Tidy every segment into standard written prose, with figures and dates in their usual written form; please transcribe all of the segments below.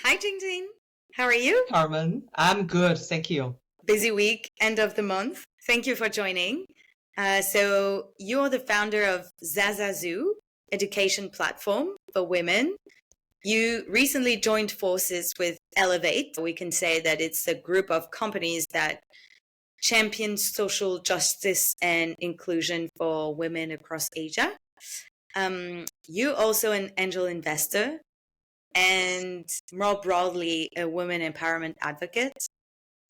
Hi, Jingjing. How are you? Carmen, I'm good, thank you. Busy week, end of the month. Thank you for joining. So you're the founder of ZaZaZu, education platform for women. You recently joined forces with Elevate. We can say that it's a group of companies that champion social justice and inclusion for women across Asia. You also an angel investor and more broadly a women empowerment advocate.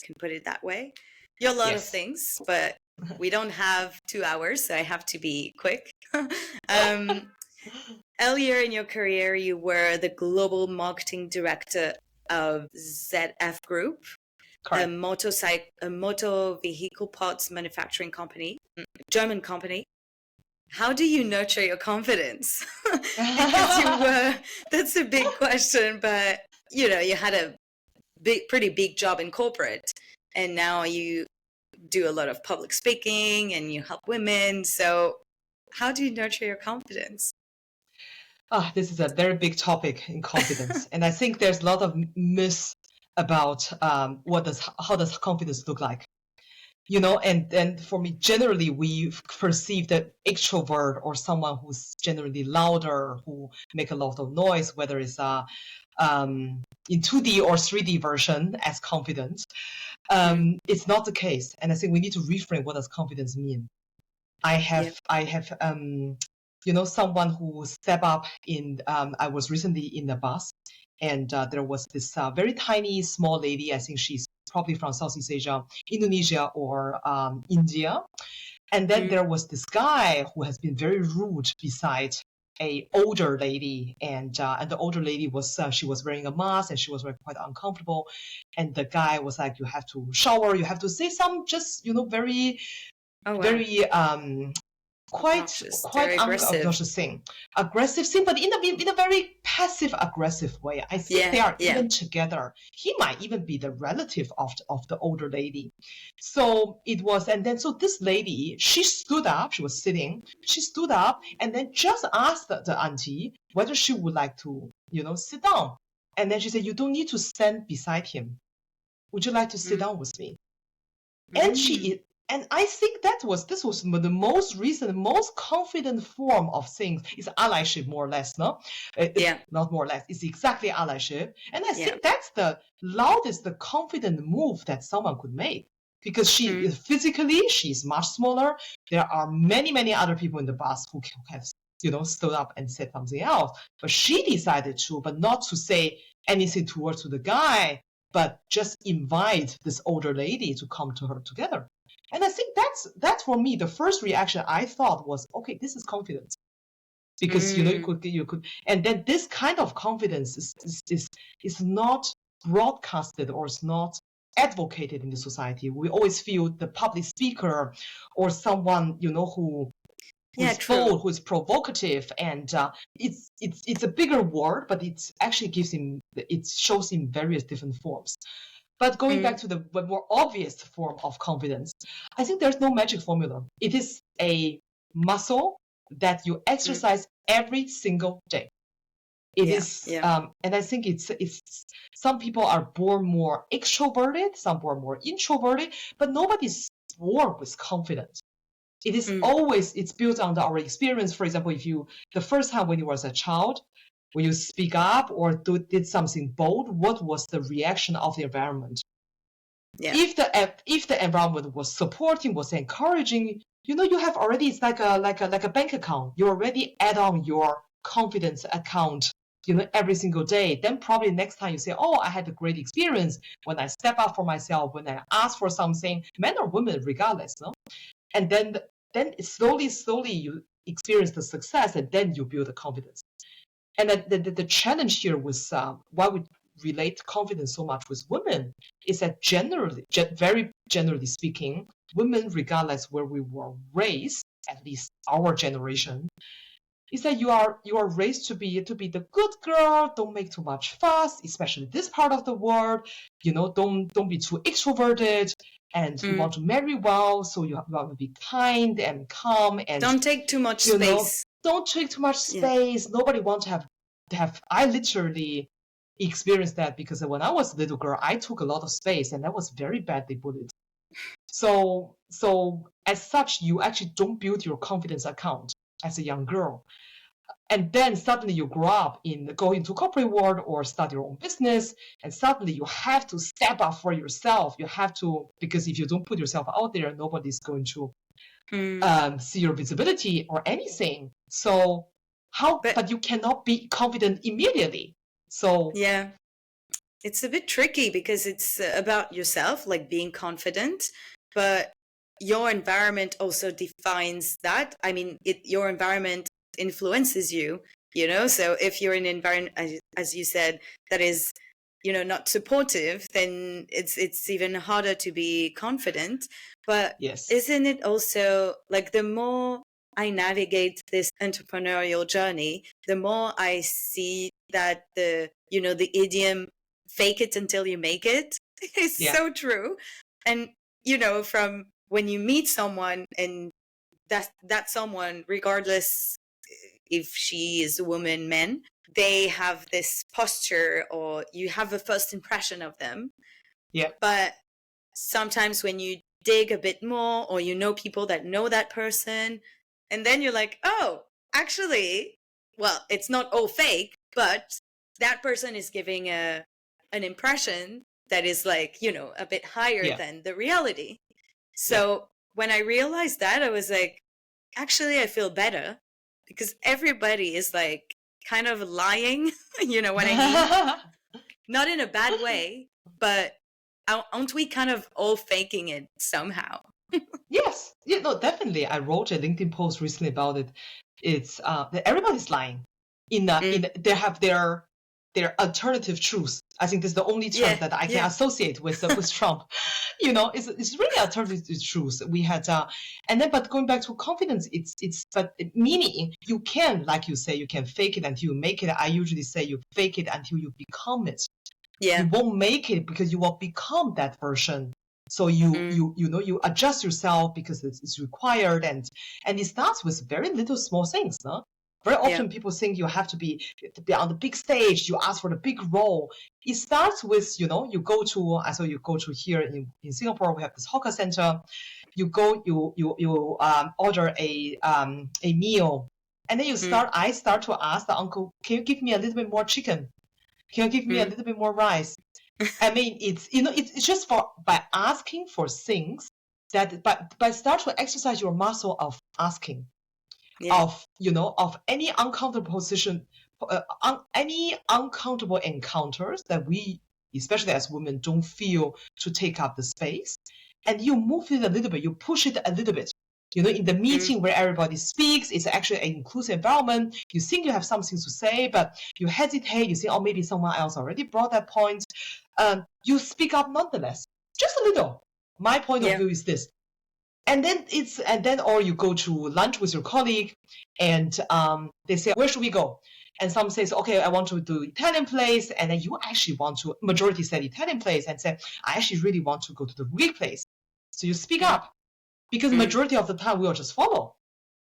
Can put it that way. You're a lot of Yes. things, but we don't have 2 hours, so I have to be quick. um, Earlier in your career, you were the global marketing director of ZF Group, Correct. a motor vehicle parts manufacturing company, German company. How do you nurture your confidence? Because that's a big question, but you had a pretty big job in corporate, and now you do a lot of public speaking and you help women. So how do you nurture your confidence? This is a very big topic in confidence, and I think there's a lot of myths about how does confidence look like. And then for me, generally, we perceive that extrovert or someone who's generally louder, who make a lot of noise, whether it's in 2D or 3D version as confident. It's not the case, and I think we need to reframe what does confidence mean. I have someone who stepped up in. I was recently in the bus, and there was this very tiny, small lady. I think she's probably from Southeast Asia, Indonesia or India. And then there was this guy who has been very rude beside a older lady, and the older lady was she was wearing a mask and she was quite uncomfortable. And the guy was like, "You have to shower, you have to say some just very very quite obnoxious thing, but in a very passive aggressive way. I think they are even together. He might even be the relative of the older lady. So it was, and then so this lady, she stood up. She was sitting. She stood up and then just asked the auntie whether she would like to sit down. And then she said, "You don't need to stand beside him. Would you like to sit down with me?" And I think this was the most recent, most confident form of things. It's allyship, more or less, no? Not more or less. It's exactly allyship. And I think that's the loudest, the confident move that someone could make. Because physically, she's much smaller. There are many, many other people in the bus who have, stood up and said something else. But she decided to, but not to say anything towards to the guy, but just invite this older lady to come to her together. And I think that's for me the first reaction I thought was, okay, this is confidence, because you could, and then this kind of confidence is not broadcasted or is not advocated in the society. We always feel the public speaker or someone who is bold, who is provocative, and it's a bigger word, but it actually shows in various different forms. But going back to the more obvious form of confidence, I think there's no magic formula. It is a muscle that you exercise every single day. It is, and I think it's some people are born more extroverted, some born more introverted, but nobody's born with confidence. It is always, it's built on our experience. For example, the first time when you was a child, when you speak up or did something bold, what was the reaction of the environment? If the environment was supporting, was encouraging, you have already, it's like a bank account. You already add on your confidence account, every single day. Then probably next time you say, "Oh, I had a great experience when I step up for myself, when I ask for something," men or women, regardless, no? And then slowly you experience the success, and then you build the confidence. And the challenge here was why we relate confidence so much with women is that very generally speaking, women, regardless where we were raised, at least our generation, is that you are raised to be the good girl. Don't make too much fuss, especially this part of the world. Don't be too extroverted. And you want to marry well, so you want to be kind and calm, and don't take too much space. Don't take too much space. Nobody wants to have. I literally experienced that because when I was a little girl, I took a lot of space and I was very badly bullied. So as such, you actually don't build your confidence account as a young girl. And then suddenly you grow up go into corporate world or start your own business, and suddenly you have to step up for yourself. You have to, because if you don't put yourself out there, nobody's going to see your visibility or anything. So but you cannot be confident immediately. So yeah, it's a bit tricky because it's about yourself, like being confident, but your environment also defines that. I mean, your environment influences you, so if you're in an environment, as you said, that is, not supportive, then it's even harder to be confident. But yes, isn't it also like the more I navigate this entrepreneurial journey, the more I see that the idiom "fake it until you make it" is so true. And from when you meet someone, and that someone, regardless if she is a woman, man, they have this posture, or you have a first impression of them. Yeah. But sometimes when you dig a bit more, or people that know that person, and then you're like, oh, actually, well, it's not all fake, but that person is giving an impression that is like, a bit higher than the reality. So when I realized that, I was like, actually, I feel better, because everybody is like kind of lying, you know what I mean? Not in a bad way, but aren't we kind of all faking it somehow? Yes, yeah, no, definitely. I wrote a LinkedIn post recently about it. It's that everybody's lying. They have their alternative truths. I think this is the only term that I can associate with Trump. It's really alternative truths. We had and then, but going back to confidence, meaning you can, like you say, you can fake it until you make it. I usually say you fake it until you become it. Yeah. You won't make it because you will become that version. So you adjust yourself because it's required, and it starts with very little small things. No? Very often people think you have to be on the big stage. You ask for the big role. It starts with you go to here in Singapore. We have this hawker center. You go you order a meal, and then I start to ask the uncle, can you give me a little bit more chicken? Can you give me a little bit more rice? I mean, it's just by asking for things by start to exercise your muscle of asking, of any uncomfortable position, any uncomfortable encounters that we, especially as women, don't feel to take up the space, and you move it a little bit, you push it a little bit. In the meeting where everybody speaks, it's actually an inclusive environment. You think you have something to say, but you hesitate. You think, oh, maybe someone else already brought that point. You speak up nonetheless, just a little. My point of view is this. And then or you go to lunch with your colleague, and they say, where should we go? And some says, okay, I want to do Italian place. And then you actually want to, majority said Italian place, and say, I actually really want to go to the Greek place. So you speak up, because majority of the time we will just follow.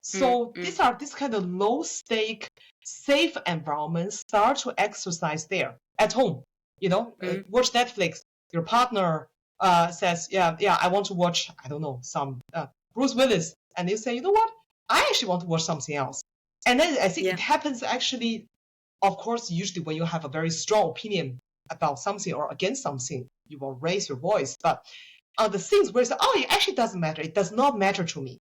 So these are this kind of low stake, safe environments start to exercise there at home. Watch Netflix. Your partner says, yeah, I want to watch, I don't know, some Bruce Willis. And you say, you know what? I actually want to watch something else. And then I think it happens actually, of course, usually when you have a very strong opinion about something or against something, you will raise your voice. But the things where you say, oh, it actually doesn't matter. It does not matter to me.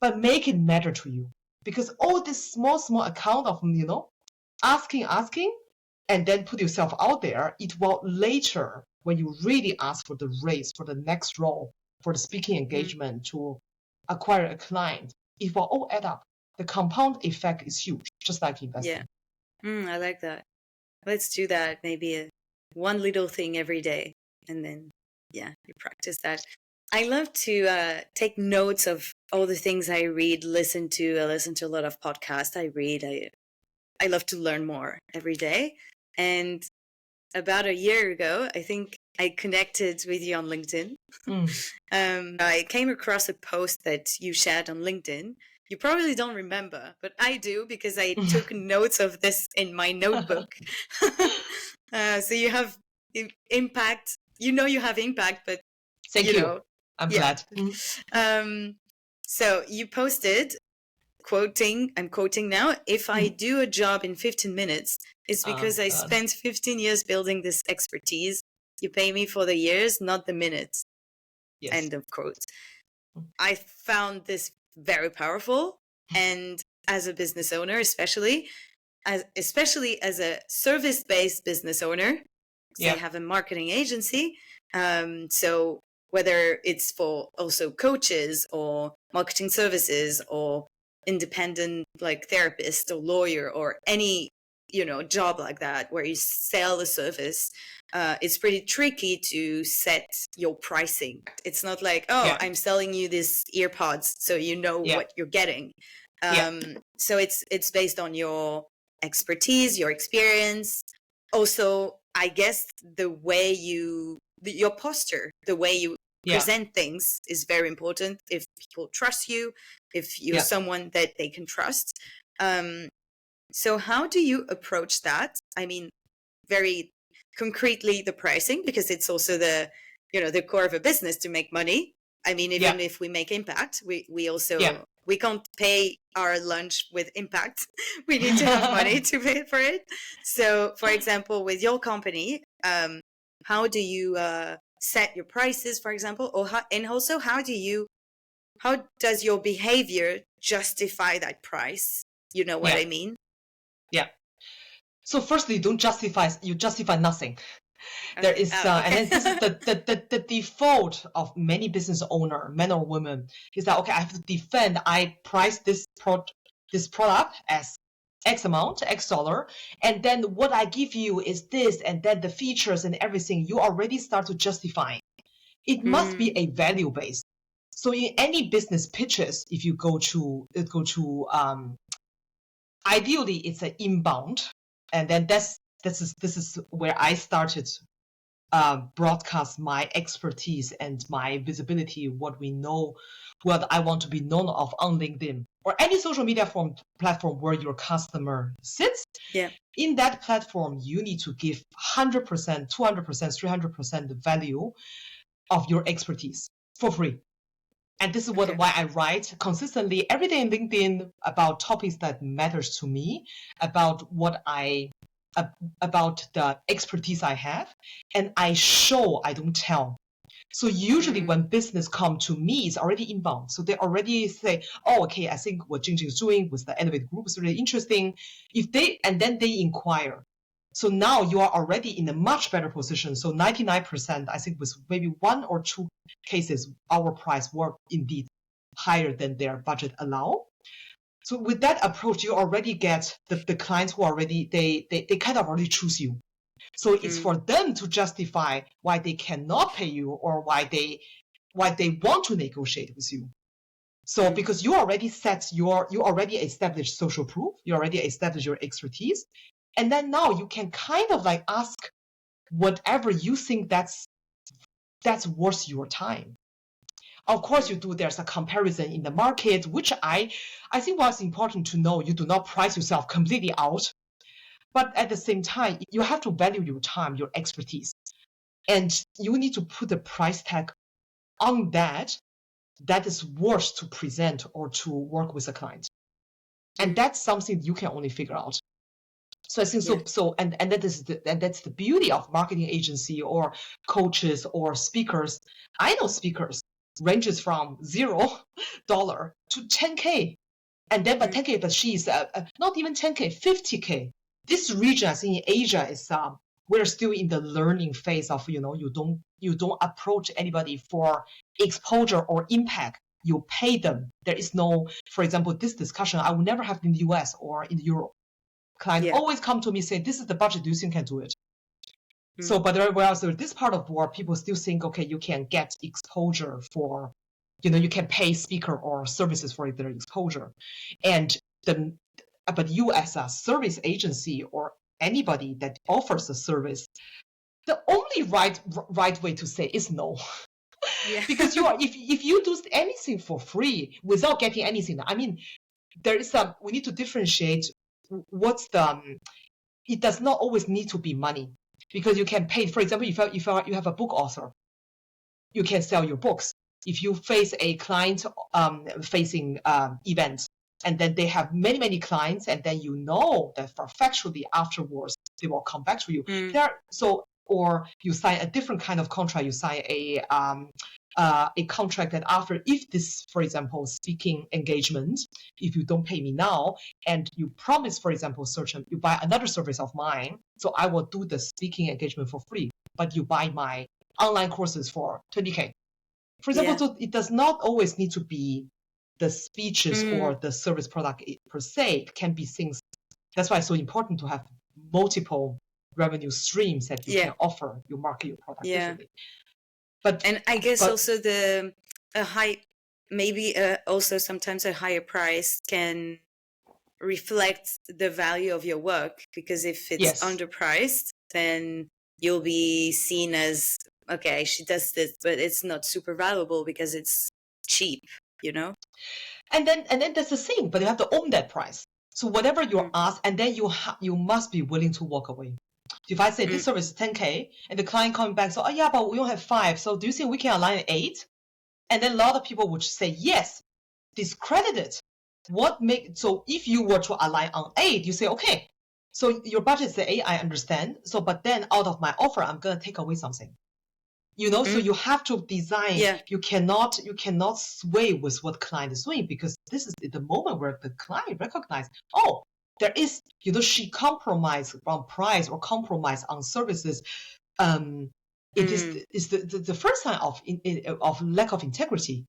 But make it matter to you. Because all this small account of, asking, and then put yourself out there, it will later, when you really ask for the raise, for the next role, for the speaking engagement to acquire a client, it will all add up. The compound effect is huge, just like investing. Yeah. I like that. Let's do that. Maybe one little thing every day. And then, you practice that. I love to take notes of all the things I read, listen to. I listen to a lot of podcasts. I read. I love to learn more every day. And about a year ago, I think I connected with you on LinkedIn. I came across a post that you shared on LinkedIn. You probably don't remember, but I do, because I took notes of this in my notebook. So you have impact. You have impact, but Thank you. I'm glad. So you posted I'm quoting now, if I do a job in 15 minutes, it's because I spent 15 years building this expertise. You pay me for the years, not the minutes. Yes. End of quote. I found this very powerful. And as a business owner, especially as a service-based business owner, I have a marketing agency. So whether it's for also coaches or marketing services or independent like therapist or lawyer or any job like that where you sell a service, it's pretty tricky to set your pricing. It's not like, I'm selling you these earpods so you know what you're getting. So it's based on your expertise, your experience, also I guess the way your posture, the way you present things is very important. If people trust you, if you're someone that they can trust. So how do you approach that? I mean, very concretely, the pricing, because it's also the core of a business to make money. I mean, even if we make impact, we also we can't pay our lunch with impact. We need to have money to pay for it. So, for example, with your company, how do you set your prices, for example, and also how does your behavior justify that price? You know what I mean? Yeah. So firstly, you justify nothing. There is, and then this is the default of many business owner, men or women, is that, okay, I have to defend, I price this product as X amount, X dollar, and then what I give you is this, and then the features and everything, you already start to justify. It must be a value based. So in any business pitches, if you go to ideally it's an inbound, and then this is where I started broadcast my expertise and my visibility, what we know, what I want to be known of on LinkedIn or any social media platform where your customer sits. Yeah. In that platform, you need to give 100%, 200%, 300% the value of your expertise for free. And this is why I write consistently every day in LinkedIn about topics that matters to me, about about the expertise I have, and I show, I don't tell. So usually when business come to me, it's already inbound. So they already say, oh, okay, I think what Jingjing is doing with the Elevate Group is really interesting. And then they inquire. So now you are already in a much better position. So 99%, I think with maybe 1 or 2 cases, our price were indeed higher than their budget allow. So with that approach, you already get the clients who already, they kind of already choose you. So it's for them to justify why they cannot pay you or why they want to negotiate with you. So because you already established social proof, you already established your expertise. And then now you can kind of like ask whatever you think that's worth your time. Of course, there's a comparison in the market, which I think what's important to know, you do not price yourself completely out. But at the same time, you have to value your time, your expertise. And you need to put a price tag on that is worth to present or to work with a client. And that's something you can only figure out. So I think that's the beauty of marketing agency or coaches or speakers. I know speakers ranges from $0 to 10K. And then but 10K, but she's not even 10K, 50K. This region, I think in Asia is we're still in the learning phase of, you don't approach anybody for exposure or impact. You pay them. There is no, for example, this discussion I would never have in the US or in Europe. Clients always come to me say, this is the budget, do you think you can do it? So, but so this part of work, people still think, okay, you can get exposure for, you can pay speaker or services for their exposure. But you as a service agency or anybody that offers a service, the only right way to say is no. Yeah. Because if you do anything for free without getting anything, I mean, we need to differentiate it does not always need to be money. because you can pay. For example, if you have a book author, you can sell your books. If you face a client facing event, and then they have many clients, and then you know that factually afterwards they will come back to you. Or you sign a different kind of contract. You sign a contract that after, if this, for example, speaking engagement, if you don't pay me now, and you promise, for example, you buy another service of mine, so I will do the speaking engagement for free, but you buy my online courses for 20K. For example, so it does not always need to be the speeches or the service product per se. It can be things. That's why it's so important to have multiple revenue streams that you can offer. You market your product differently. And I guess also also sometimes a higher price can reflect the value of your work, because if it's underpriced, then you'll be seen as, okay, she does this, but it's not super valuable because it's cheap, you know? And then that's the thing, but you have to own that price. So whatever you're asked, and then you must be willing to walk away. If I say this service is 10K, and the client coming back, so, oh yeah, but we only have 5, so do you think we can align at 8? And then a lot of people would say, yes, discredit it. So if you were to align on 8, you say, okay, so your budget is 8, I understand. So, but then out of my offer, I'm going to take away something. You know, so you have to design. You cannot sway with what client is doing, because this is the moment where the client recognizes, oh, there is, she compromised on price or compromise on services. It is the first sign of lack of integrity.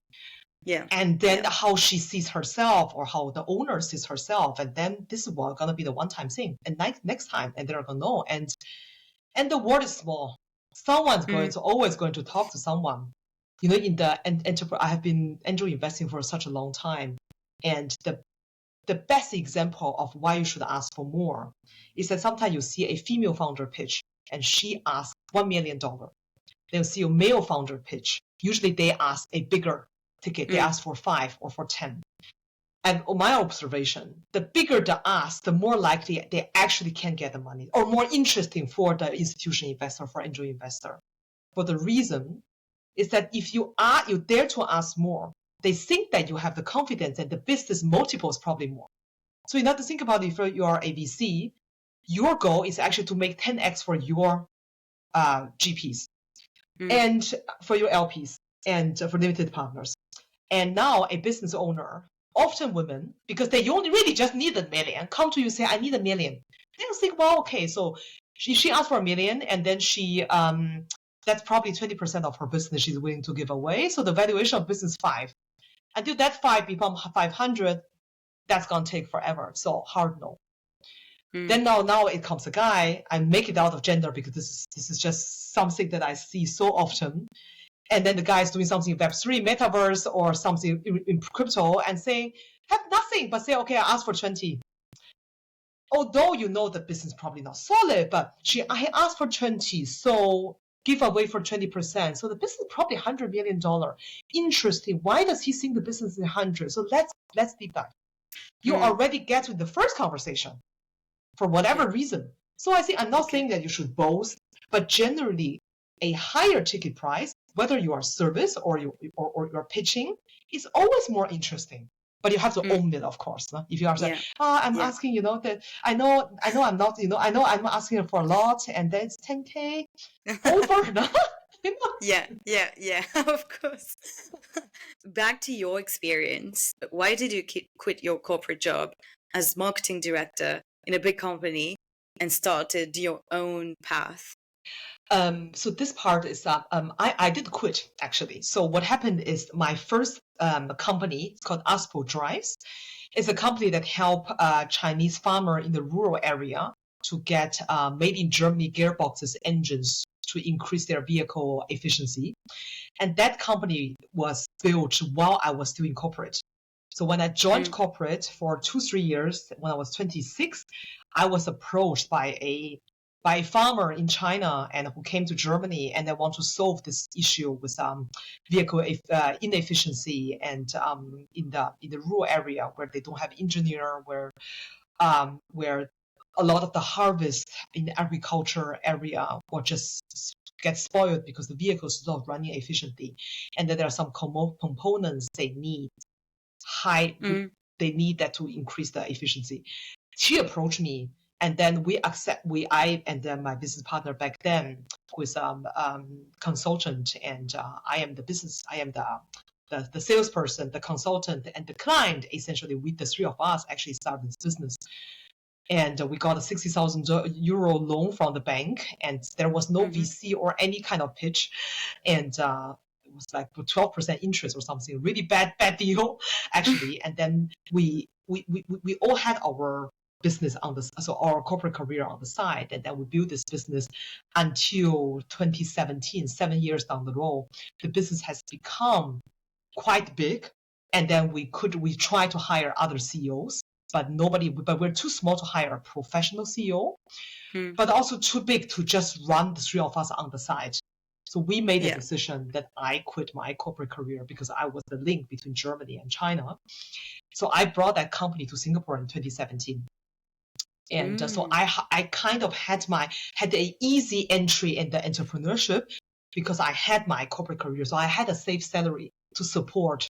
Yeah. And then how she sees herself, or how the owner sees herself, and then this is going to be the one-time thing. And next time, and they're going to know. And the world is small. Someone's always going to talk to someone. You know, in the I have been angel investing for such a long time, and the best example of why you should ask for more is that sometimes you see a female founder pitch, and she asks $1 million. Then you see a male founder pitch. Usually they ask a bigger ticket. They ask for 5 or for 10. And on my observation, the bigger the ask, the more likely they actually can get the money, or more interesting for the institutional investor, for angel investor. For the reason is that if you dare to ask more, they think that you have the confidence, and the business multiple is probably more. So you have to think about, if you are a VC, your goal is actually to make 10x for your GPs and for your LPs and for limited partners. And now a business owner, often women, because they only really just need $1 million, come to you and say, I need $1 million. They will think, well, okay, so she asked for $1 million, and then she that's probably 20% of her business she's willing to give away. So the valuation of business 5. Until that 5 becomes 500, that's gonna take forever. So hard no. Then now it comes a guy. I make it out of gender because this is just something that I see so often. And then the guy is doing something in Web3, metaverse, or something in crypto, and saying, have nothing, but say, okay, I asked for 20. Although you know the business probably not solid, but I asked for 20, so give away for 20%. So the business is probably $100 million. Interesting. Why does he think the business is 100? So let's deep dive. You already get to the first conversation for whatever reason. So I think I'm not saying that you should boast, but generally a higher ticket price, whether you are service or you're pitching, is always more interesting. But you have to own it, of course. No? If you are saying, I'm asking, that I know I'm not, I know I'm asking for a lot, and then it's 10K over. No? Yeah, of course. Back to your experience. Why did you quit your corporate job as marketing director in a big company and started your own path? So this part is that I did quit, actually. So what happened is my first company, it's called Aspo Drives. It's a company that help Chinese farmer in the rural area to get made in Germany gearboxes, engines to increase their vehicle efficiency. And that company was built while I was still in corporate. So when I joined corporate for 2-3 years, when I was 26, I was approached by a farmer in China and who came to Germany, and they want to solve this issue with vehicle inefficiency and in the rural area where they don't have engineer, where a lot of the harvest in the agriculture area will just get spoiled because the vehicles is not running efficiently, and then there are some components they need they need that to increase the efficiency. She approached me, and then I and then my business partner back then, who is consultant, and I am the salesperson, the consultant, and the client. Essentially, we, the three of us, actually started this business. And we got a 60,000 euro loan from the bank, and there was no VC or any kind of pitch. And it was like 12% interest or something, really bad deal, actually. And then we all had our business so our corporate career on the side, and then we built this business until 2017, 7 years down the road. The business has become quite big, and then we try to hire other CEOs, but we're too small to hire a professional CEO, but also too big to just run the three of us on the side. So we made a decision that I quit my corporate career because I was the link between Germany and China. So I brought that company to Singapore in 2017. And so I kind of had an easy entry in the entrepreneurship because I had my corporate career. So I had a safe salary to support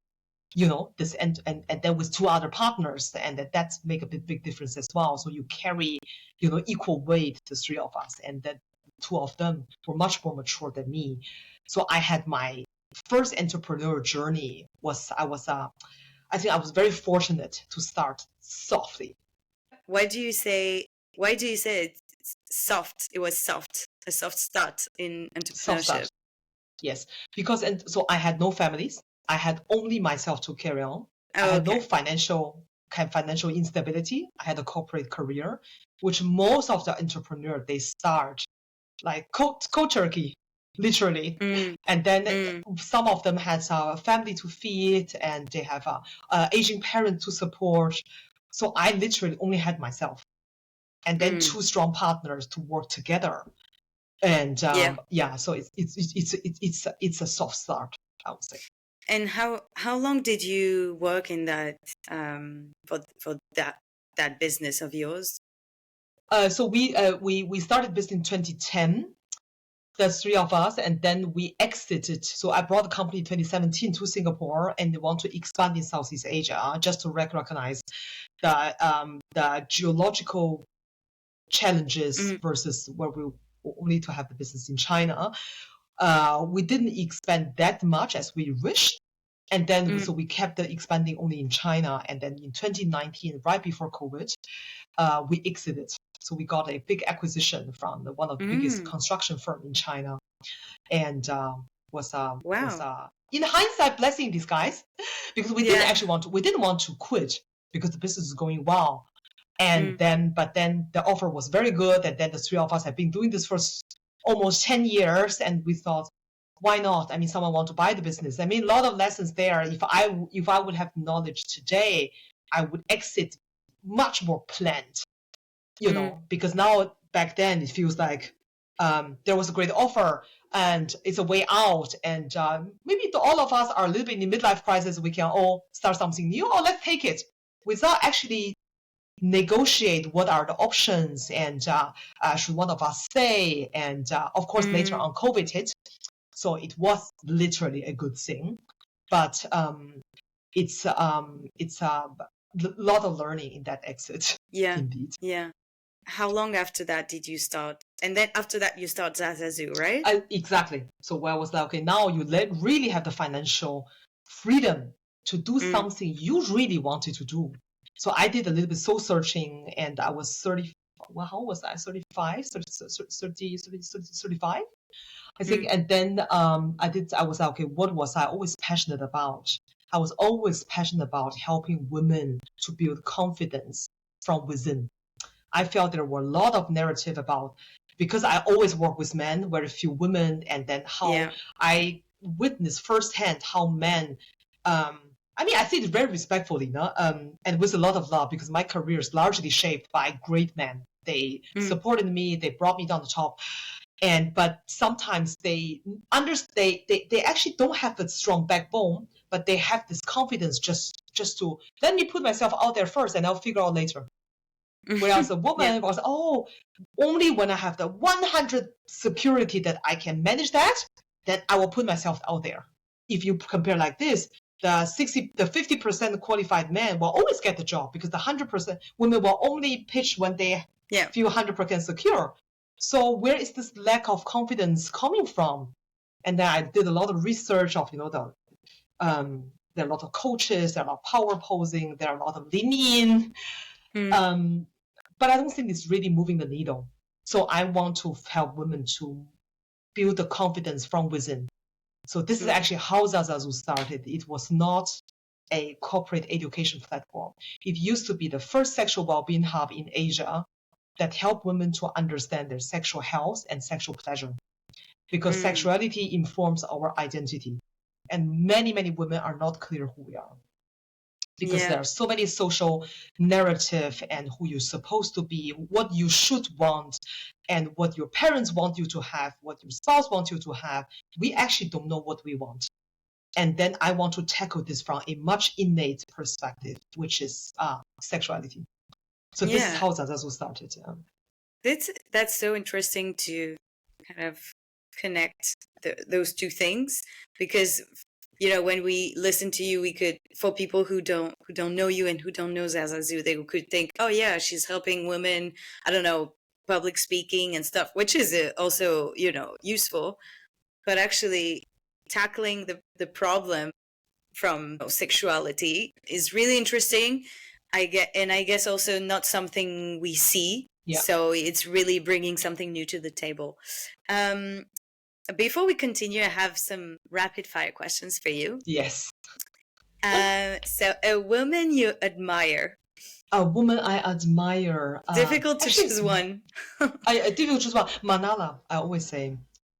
this, and then with two other partners, and that's make a big difference as well. So you carry, equal weight, the three of us, and then two of them were much more mature than me. So I had my first entrepreneur journey I think I was very fortunate to start softly. Why do you say it's soft? It was soft, a soft start in entrepreneurship. Soft start. Yes, because so I had no families. I had only myself to carry on. I had no financial instability. I had a corporate career, which most of the entrepreneur, they start like cold turkey, literally. And then some of them has a family to feed, and they have a aging parent to support. So I literally only had myself, and then two strong partners to work together. And so it's a soft start, I would say. And how long did you work in that for that business of yours? So we started business in 2010, the three of us, and then we exited. So I brought the company in 2017 to Singapore, and they want to expand in Southeast Asia, just to recognize the geological challenges versus where we only to have the business in China. We didn't expand that much as we wished. And then so we kept the expanding only in China. And then in 2019, right before COVID, we exited. So we got a big acquisition from one of the biggest construction firm in China, and was in hindsight blessing in disguise, because we didn't want to quit because the business is going well. And but then the offer was very good, and then the three of us have been doing this for almost 10 years, and we thought, why not? I mean, someone want to buy the business. I mean, a lot of lessons there. If I would have knowledge today, I would exit much more planned, because now back then it feels like there was a great offer and it's a way out, and maybe all of us are a little bit in the midlife crisis. We can all start something new, or let's take it without actually negotiate what are the options, and should one of us stay. And of course later on COVID hit, so it was literally a good thing, but it's a lot of learning in that exit. Indeed. How long after that did you start? And then after that you start ZaZaZu, right? Exactly. So where I was like, okay, now you really have the financial freedom to do something you really wanted to do. So I did a little bit soul searching, and I was 30. Well, how was I? 35, 35, I think. And then I was like, okay, what was I always passionate about? I was always passionate about helping women to build confidence from within. I felt there were a lot of narrative about, because I always work with men, very few women, and then how I witnessed firsthand how men, I say it very respectfully, and with a lot of love, because my career is largely shaped by great men. They supported me, they brought me down the top. But sometimes they actually don't have a strong backbone, but they have this confidence just to let me put myself out there first, and I'll figure out later. Whereas a woman Yeah. was, oh, only when I have the 100 security that I can manage that, then I will put myself out there. If you compare like this, the 50% qualified men will always get the job because the 100% women will only pitch when they feel 100% secure. So where is this lack of confidence coming from? And then I did a lot of research of, there are a lot of coaches, there are a lot of power posing, there are a lot of lean in. But I don't think it's really moving the needle. So I want to help women to build the confidence from within. So this is actually how ZaZaZu started. It was not a corporate education platform. It used to be the first sexual well-being hub in Asia that helped women to understand their sexual health and sexual pleasure. Because sexuality informs our identity. And many, many women are not clear who we are. Because there are so many social narrative and who you're supposed to be, what you should want, and what your parents want you to have, what your spouse wants you to have. We actually don't know what we want. And then I want to tackle this from a much innate perspective, which is sexuality. So this is how ZaZaZu started. That's so interesting to kind of connect those two things, because when we listen to you, we could, for people who don't know you and who don't know ZaZaZu, they could think, oh yeah, she's helping women, I don't know, public speaking and stuff, which is also useful, but actually tackling the problem from sexuality is really interesting. I guess also not something we see. So it's really bringing something new to the table. Before we continue, I have some rapid fire questions for you. Yes. So a woman you admire. A woman I admire. Difficult to choose one. Difficult to choose one. Malala, I always say.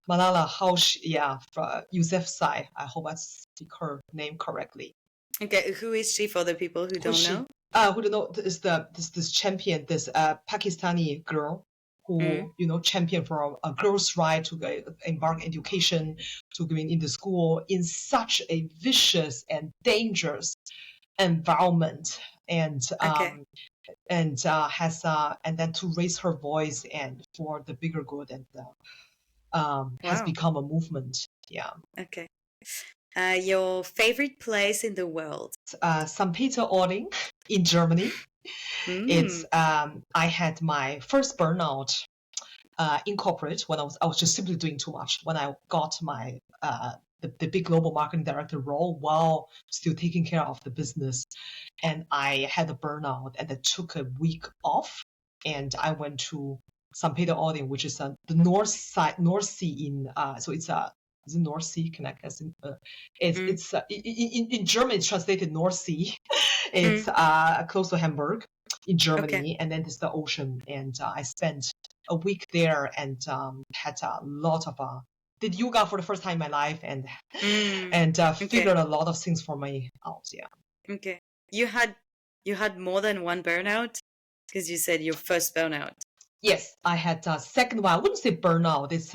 Malala, Yousef Sai. I hope I speak her name correctly. Okay, who is she for the people who don't know? Who don't know, this champion, this Pakistani girl who champion for a girl's right to embark education, to go into school in such a vicious and dangerous environment, and then to raise her voice and for the bigger good, and has become a movement. Yeah. Okay. Your favorite place in the world? St. Peter-Ording in Germany. It's I had my first burnout in corporate when I was just simply doing too much. When I got my the big global marketing director role while still taking care of the business, and I had a burnout, and I took a week off, and I went to St. Peter-Ording, which is the North Sea in so it's is it North Sea? Can I guess? It's in German it's translated North Sea. It's close to Hamburg in Germany, and then there's the ocean. And I spent a week there and had a lot of did yoga for the first time in my life, and figured a lot of things for me out. Yeah. Okay. You had more than one burnout, because you said your first burnout. Yes, I had a second one. I wouldn't say burnout. It's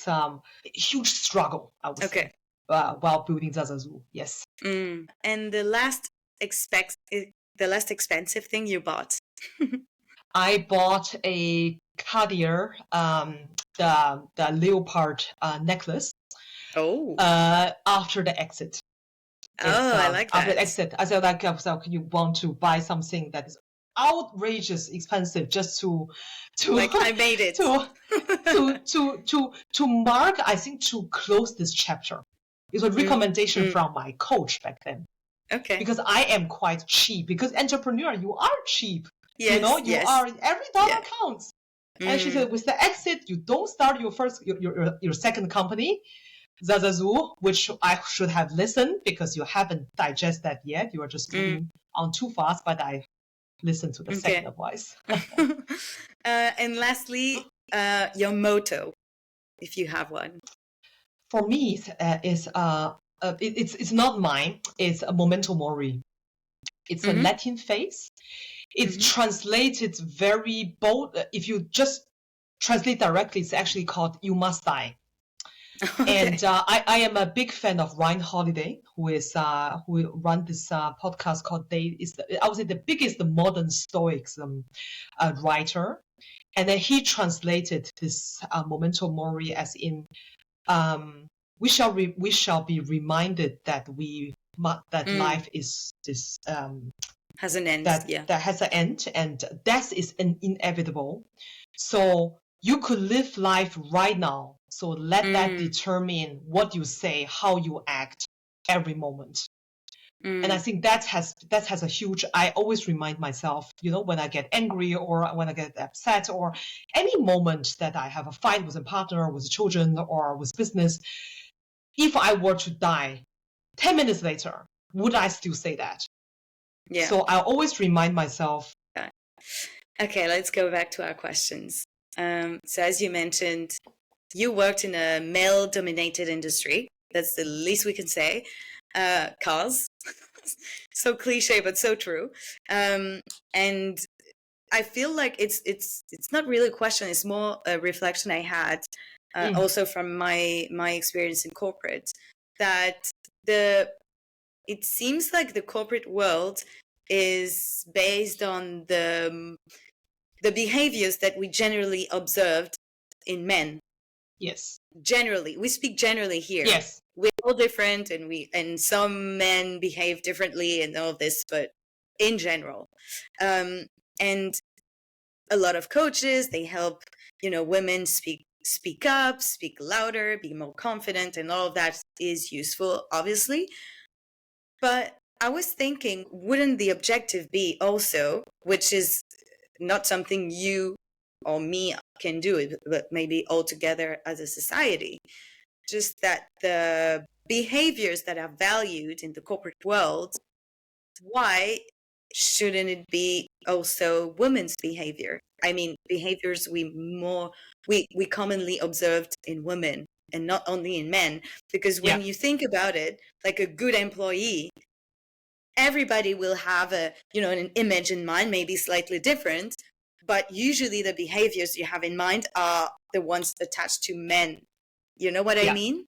a huge struggle, I would say, while building ZaZaZu. Yes. And the last expensive thing you bought? I bought a Cartier, the leopard necklace. Oh. After the exit. I like that. After the exit, I said, like, you want to buy something that is outrageous expensive just to like I made it to mark, I think, to close this chapter. It was a recommendation from my coach back then. Okay. Because I am quite cheap. Because entrepreneur, you are cheap. Yes, you are, every dollar counts. And she said, with the exit, you don't start your second company, ZaZaZu, which I should have listened, because you haven't digested that yet. You are just moving on too fast, but I listened to the second advice. And lastly, your motto, if you have one. For me, it's not mine. It's a memento mori. It's a Latin phrase. It's translated very bold. If you just translate directly, it's actually called "You must die." Okay. And I am a big fan of Ryan Holiday, who run this podcast called I would say the biggest modern Stoicism writer, and then he translated this memento mori as in we shall be reminded that that Mm, life is this has an end. that Yeah. has an end, and death is inevitable. So you could live life right now. So let that Mm, determine what you say, how you act every moment. And I mm, think that has a huge. I always remind myself, when I get angry or when I get upset or any moment that I have a fight with a partner, with children, or with business. If I were to die 10 minutes later, would I still say that? yeah. So I always remind myself. Okay, let's go back to our questions. So as you mentioned, you worked in a male-dominated industry. That's the least we can say. Cars. So cliche, but so true. And I feel like it's not really a question. It's more a reflection I had, Mm, also from my experience in corporate, that the it seems like the corporate world is based on the behaviors that we generally observed in men. yes. Generally, we speak generally here. Yes. We're all different, and some men behave differently and all of this, but in general, um, and a lot of coaches, they help women speak up, speak louder, be more confident, and all of that is useful, obviously. But I was thinking, wouldn't the objective be also, which is not something you or me can do, but maybe all together as a society, just that the behaviors that are valued in the corporate world, why shouldn't it be also women's behavior? I mean, behaviors we commonly observed in women and not only in men, because Yeah. when you think about it, like a good employee, everybody will have an image in mind, maybe slightly different, but usually the behaviors you have in mind are the ones attached to men. You know what I Yeah. mean?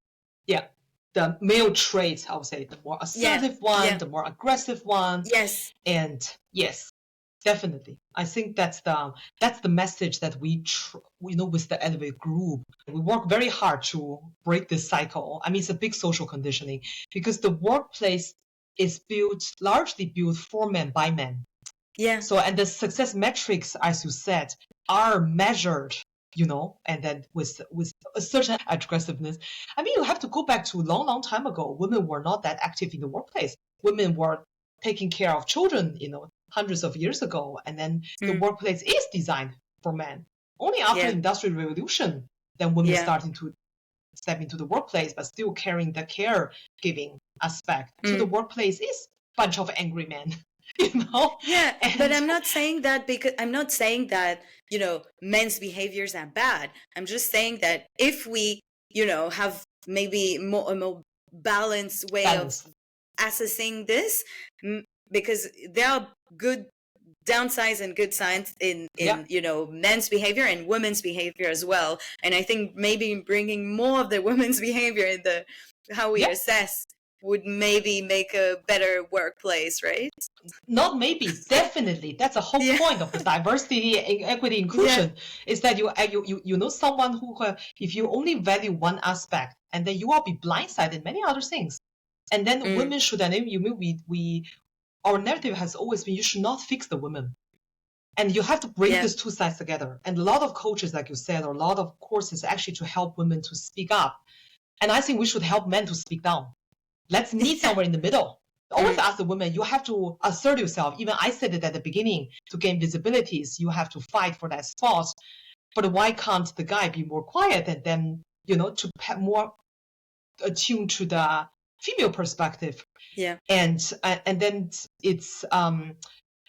Yeah. The male traits, I would say, the more Yeah, assertive one, yeah, the more aggressive one. yes, And yes, definitely. I think that's the message that with the Elevate group. We work very hard to break this cycle. I mean, it's a big social conditioning because the workplace is largely built for men by men. yeah, So, and the success metrics, as you said, are measured, and then with a certain aggressiveness. I mean, you have to go back to a long, long time ago. Women were not that active in the workplace. Women were taking care of children, hundreds of years ago. And then the mm, workplace is designed for men. Only after the yeah, Industrial Revolution, then women yeah, starting to step into the workplace, but still carrying the caregiving aspect. So the mm. workplace is a bunch of angry men, you know? Yeah, but And I'm not saying that, because I'm not saying that, men's behaviors are bad. I'm just saying that if we, have maybe a more balanced way of balance. assessing this, because there are good downsides and good signs Yeah, in men's behavior and women's behavior as well. And I think maybe bringing more of the women's behavior in the how we yeah. assess would maybe make a better workplace, right? Not maybe, definitely. That's the whole Yeah, point of the diversity, equity, yeah, inclusion, is that you know someone who, if you only value one aspect, and then you will be blindsided in many other things. And then mm, women should, and we our narrative has always been you should not fix the women. And you have to bring yeah, these two sides together. And a lot of coaches, like you said, or a lot of courses actually to help women to speak up. And I think we should help men to speak down. Let's meet yeah, somewhere in the middle. Always mm, ask the women, you have to assert yourself. Even I said it at the beginning, to gain visibilities, you have to fight for that spot. But why can't the guy be more quiet and then, to more attuned to the female perspective? yeah, And then it's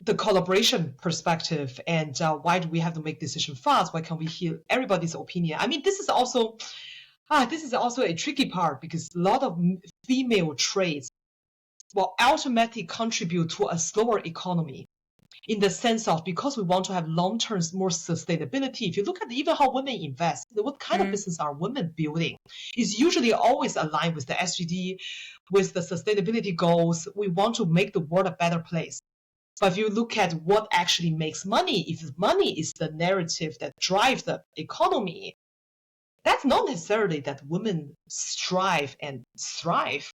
the collaboration perspective, and why do we have to make decision fast? Why can't we hear everybody's opinion? I mean, this is also a tricky part because a lot of female traits will ultimately contribute to a slower economy. in the sense of, because we want to have long-term more sustainability. If you look at even how women invest, what kind of business are women building is usually always aligned with the SDG, with the sustainability goals. We want to make the world a better place. But if you look at what actually makes money, if money is the narrative that drives the economy, that's not necessarily that women strive and thrive.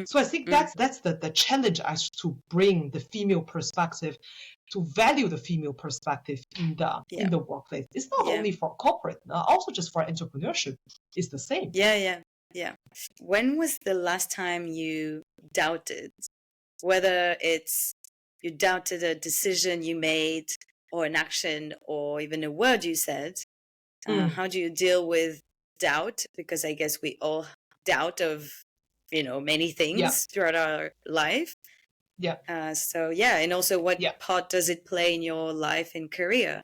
So I think that's the challenge, as to bring the female perspective, to value the female perspective in the workplace. It's not only for corporate, also just for entrepreneurship. It's the same. Yeah. When was the last time you doubted, whether it's you doubted a decision you made or an action or even a word you said? How do you deal with doubt? Because I guess we all doubt of many things throughout our life. And also what part does it play in your life and career?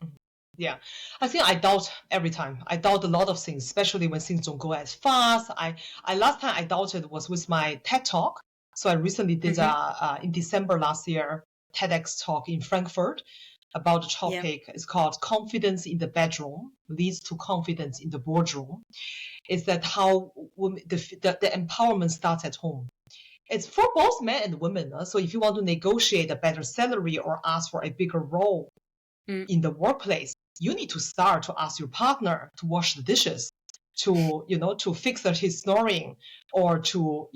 I think I doubt every time. I doubt a lot of things, especially when things don't go as fast. I last time I doubted was with my TED talk. So I recently did in December last year TEDx talk in Frankfurt about the topic. It's called "Confidence in the Bedroom Leads to Confidence in the Boardroom." Is that how the empowerment starts at home? It's for both men and women. So if you want to negotiate a better salary or ask for a bigger role in the workplace, you need to start to ask your partner to wash the dishes, to fix his snoring, or to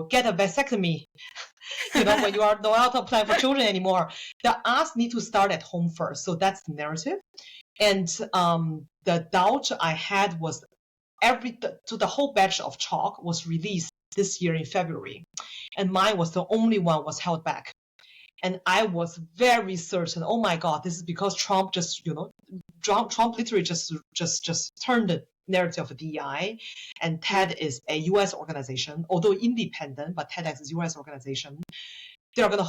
get a vasectomy. When you are not applying for children anymore, the ask need to start at home first. So that's the narrative. And the doubt I had was the whole batch of talk was released this year in February, and mine was the only one was held back. And I was very certain, oh my God, this is because Trump Trump literally just turned the narrative of DEI, and TED is a U.S. organization, although independent, but TEDx is a U.S. organization. They are gonna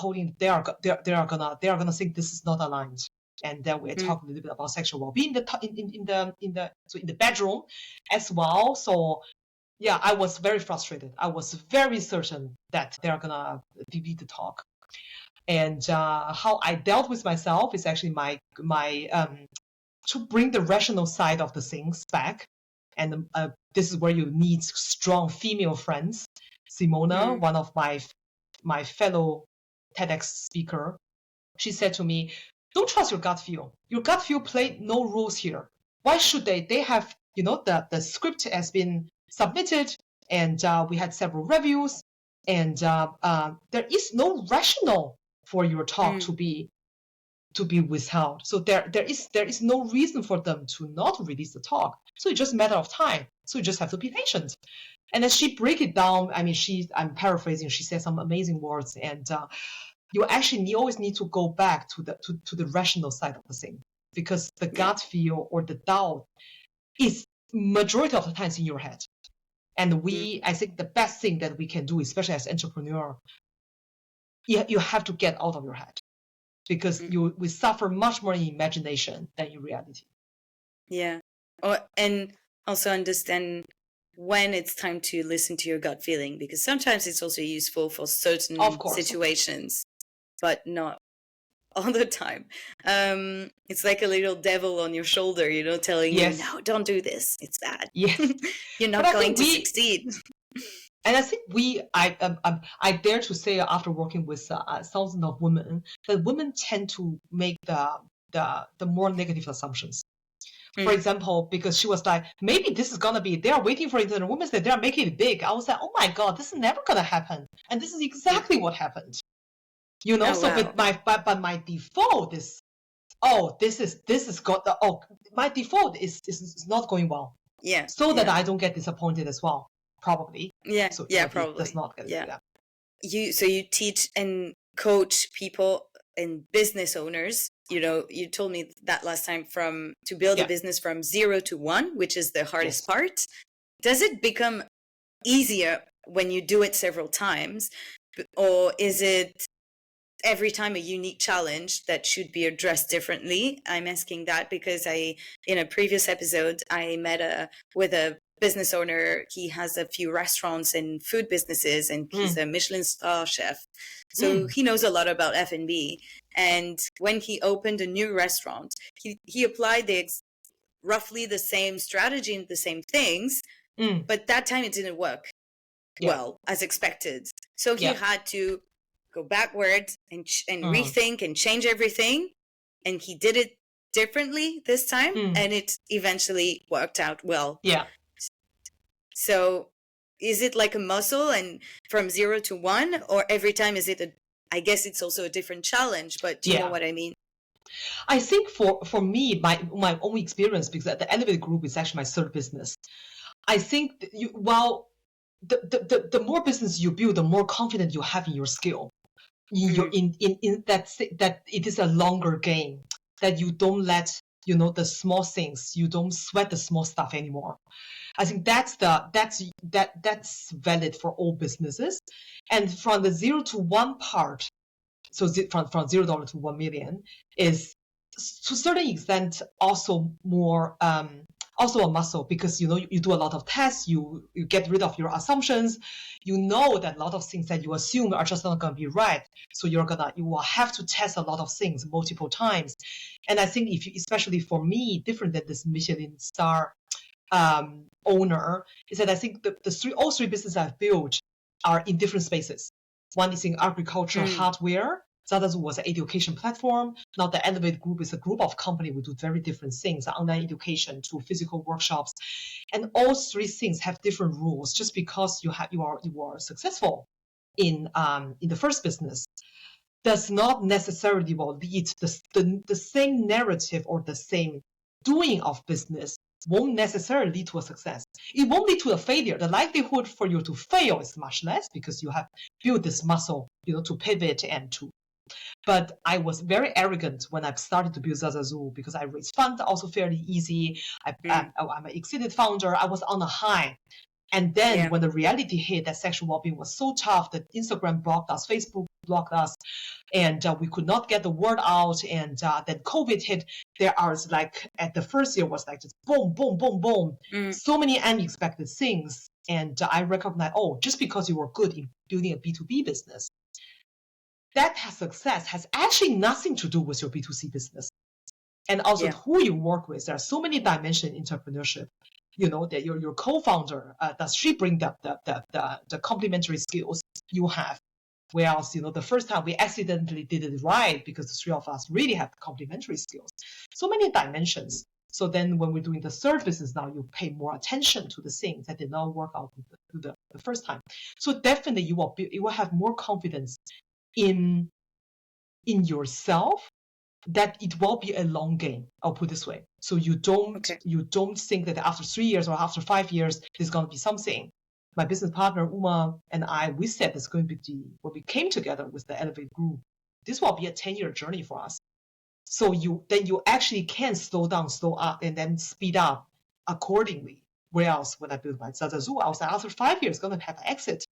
think this is not aligned. And then we're talking a little bit about sexual well-being in the bedroom as well. So I was very frustrated. I was very certain that they're gonna delete the talk. And how I dealt with myself is actually my to bring the rational side of the things back. And this is where you need strong female friends. Simona, one of my fellow TEDx speaker, she said to me, "Don't trust your gut feel. Your gut feel play no rules here. Why should they? They have, the script has been submitted, and we had several reviews, and there is no rationale for your talk to be withheld. So there is no reason for them to not release the talk. So it's just a matter of time. So you just have to be patient." And as she break it down, I mean, I'm paraphrasing. She said some amazing words, and you always need to go back to the rational side of the thing, because the gut feel or the doubt is majority of the times in your head. And I think the best thing that we can do, especially as entrepreneur, you have to get out of your head, because we suffer much more in imagination than in reality. And also understand when it's time to listen to your gut feeling, because sometimes it's also useful for certain situations, but not all the time. It's like a little devil on your shoulder, telling you, no, don't do this. It's bad. You're not going to succeed. And I think I dare to say, after working with thousands of women, that women tend to make the more negative assumptions. For example, because she was like, maybe this is gonna be, they are waiting for it, and the women said they are making it big. I was like, oh my God, this is never gonna happen. And this is exactly what happened. But my default is, my default is not going well. That I don't get disappointed as well, probably. Probably. Does not get You teach and coach people and business owners. You told me that last time, to build a business from 0 to 1, which is the hardest part. Does it become easier when you do it several times, or is it every time a unique challenge that should be addressed differently? I'm asking that because in a previous episode, I met with a business owner. He has a few restaurants and food businesses, and he's a Michelin star chef. So he knows a lot about F&B. And when he opened a new restaurant, he applied roughly the same strategy and the same things, but that time it didn't work well as expected. So he had to go backwards and rethink and change everything. And he did it differently this time, and it eventually worked out well. Yeah. So is it like a muscle and from 0 to 1, or every time is it I guess it's also a different challenge, but do you know what I mean? I think for me, my own experience, because the Elevate Group is actually my third business. I think the more business you build, the more confident you have in your skill. In that it is a longer game, that you don't let the small things, you don't sweat the small stuff anymore. I think that's valid for all businesses. And from the 0 to 1 part, so from $0 to 1 million is to a certain extent also more also a muscle, because you do a lot of tests, you get rid of your assumptions, that a lot of things that you assume are just not going to be right, so you will have to test a lot of things multiple times. And I think especially for me, different than this Michelin star owner, is that I think all three businesses I've built are in different spaces. One is in agriculture hardware. ZaZaZu was an education platform. Now the Elevate Group is a group of companies. We do very different things, online education to physical workshops. And all three things have different rules. Just because you are successful in the first business does not necessarily lead the same narrative or the same doing of business won't necessarily lead to a success. It won't lead to a failure. The likelihood for you to fail is much less because you have built this muscle, to pivot and to. But I was very arrogant when I started to build ZaZaZu because I raised funds also fairly easy. I'm an exceeded founder. I was on a high. And then when the reality hit that sexual well-being was so tough that Instagram blocked us, Facebook blocked us, and we could not get the word out. And then COVID hit. There are at the first year was just boom, boom, boom, boom. So many unexpected things. And I recognize, just because you were good in building a B2B business, that success has actually nothing to do with your B2C business. And also who you work with. There are so many dimensions in entrepreneurship. That your co-founder, does she bring the complementary skills you have? Whereas, the first time we accidentally did it right because the three of us really have complementary skills. So many dimensions. So then when we're doing the third business now, you pay more attention to the things that did not work out the first time. So definitely you will have more confidence in yourself, that it will be a long game. I'll put it this way. So you don't think that after 3 years or after 5 years there's going to be something. My business partner Uma and I, we said it's going to be when we came together with the Elevate Group, this will be a 10-year journey for us. So you actually can slow down, slow up, and then speed up accordingly. Whereas when I built my ZaZaZu, I was like, after 5 years going to have an exit.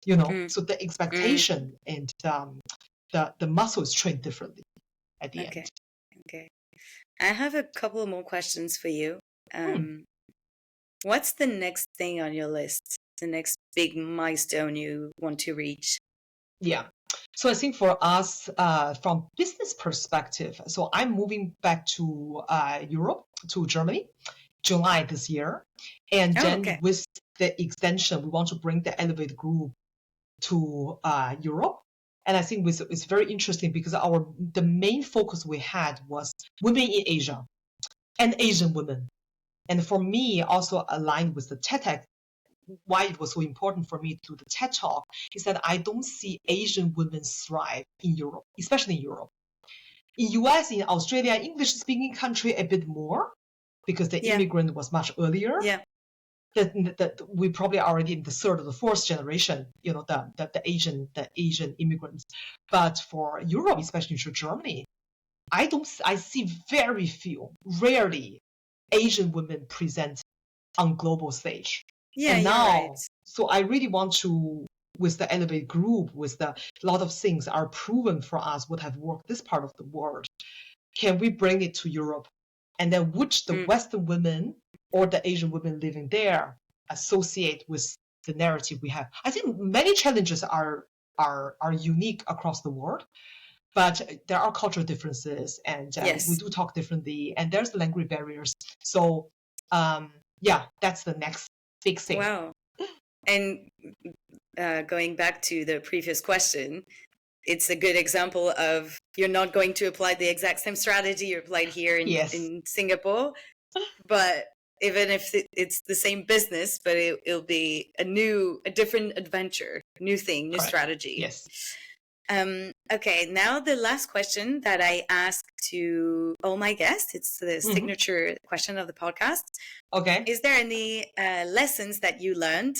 So the expectation and the muscle is trained differently at the end. Okay. I have a couple more questions for you. What's the next thing on your list? The next big milestone you want to reach? Yeah. So I think for us, from business perspective, so I'm moving back to Europe, to Germany, July this year. And then with the extension, we want to bring the Elevate Group to Europe. And I think it's very interesting because the main focus we had was women in Asia and Asian women. And for me, also aligned with the TED, why it was so important for me to do the TED Talk is that I don't see Asian women thrive in Europe, especially in Europe. In US, in Australia, English-speaking country, a bit more because the immigrant was much earlier. Yeah. That we probably are already in the third or the fourth generation, the Asian immigrants. But for Europe, especially for Germany, I see very few, rarely Asian women present on global stage. Yeah, and now, right. So I really want to, with the Elevate Group, a lot of things are proven for us would have worked this part of the world. Can we bring it to Europe? And then would the Western women or the Asian women living there associate with the narrative we have. I think many challenges are unique across the world, but there are cultural differences, and we do talk differently, and there's language barriers. So that's the next big thing. Wow. And going back to the previous question, it's a good example of you're not going to apply the exact same strategy you applied here in Singapore, but even if it's the same business, but it'll be a different adventure, new thing, new strategy. Yes. Okay, now the last question that I ask to all my guests, it's the signature question of the podcast. Okay. Is there any lessons that you learned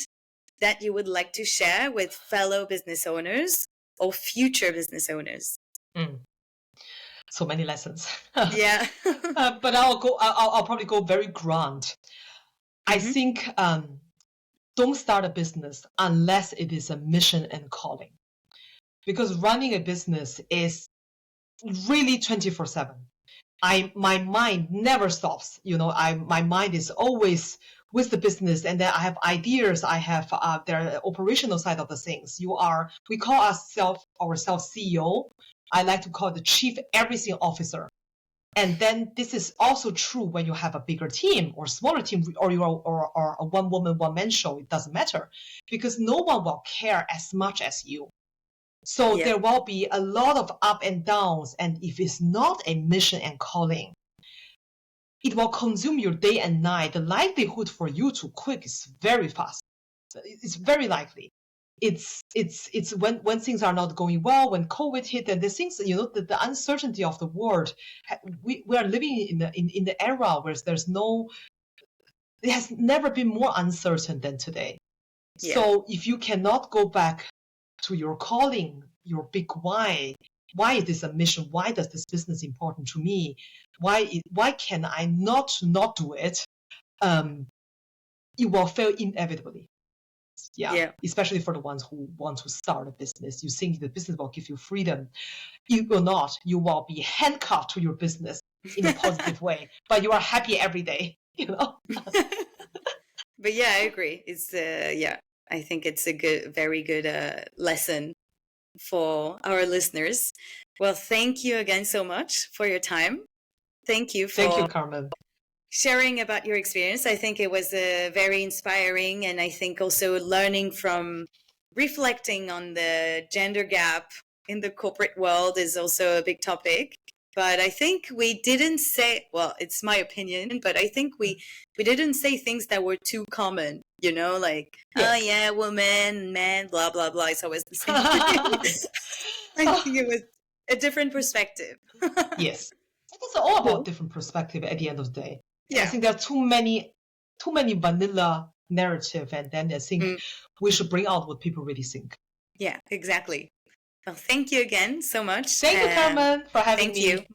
that you would like to share with fellow business owners or future business owners? So many lessons. Yeah. But I'll probably go very grand. I think don't start a business unless it is a mission and calling. Because running a business is really 24/7. My mind never stops. My mind is always with the business, and then I have ideas. I have the operational side of the things. We call ourselves CEO. I like to call it the chief everything officer. And then this is also true when you have a bigger team or smaller team, or a one woman, one man show. It doesn't matter, because no one will care as much as you. So there will be a lot of up and downs. And if it's not a mission and calling, it will consume your day and night. The likelihood for you to quit is very fast. It's very likely. It's when things are not going well, when COVID hit, and the things, the uncertainty of the world. We are living in the era where it has never been more uncertain than today. Yeah. So if you cannot go back to your calling, your big why is this a mission? Why does this business important to me? Why can I not do it? It will fail inevitably. Yeah. Especially for the ones who want to start a business. You think the business will give you freedom. It will not. You will be handcuffed to your business in a positive way, but you are happy every day, But yeah, I agree. It's I think it's a very good lesson for our listeners. Well, thank you again so much for your time. Thank you, Carmen, sharing about your experience. I think it was very inspiring, and I think also learning from reflecting on the gender gap in the corporate world is also a big topic. But I think we didn't say, well, it's my opinion, but I think we didn't say things that were too common, like, oh yeah, woman, man, blah, blah, blah. It's always the same thing. I think it was a different perspective. Yes. It's all about different perspective at the end of the day. Yeah. I think there are too many vanilla narrative, and then I think we should bring out what people really think. Yeah, exactly. Well, thank you again so much. Thank you, Carmen, for having me. Thank you.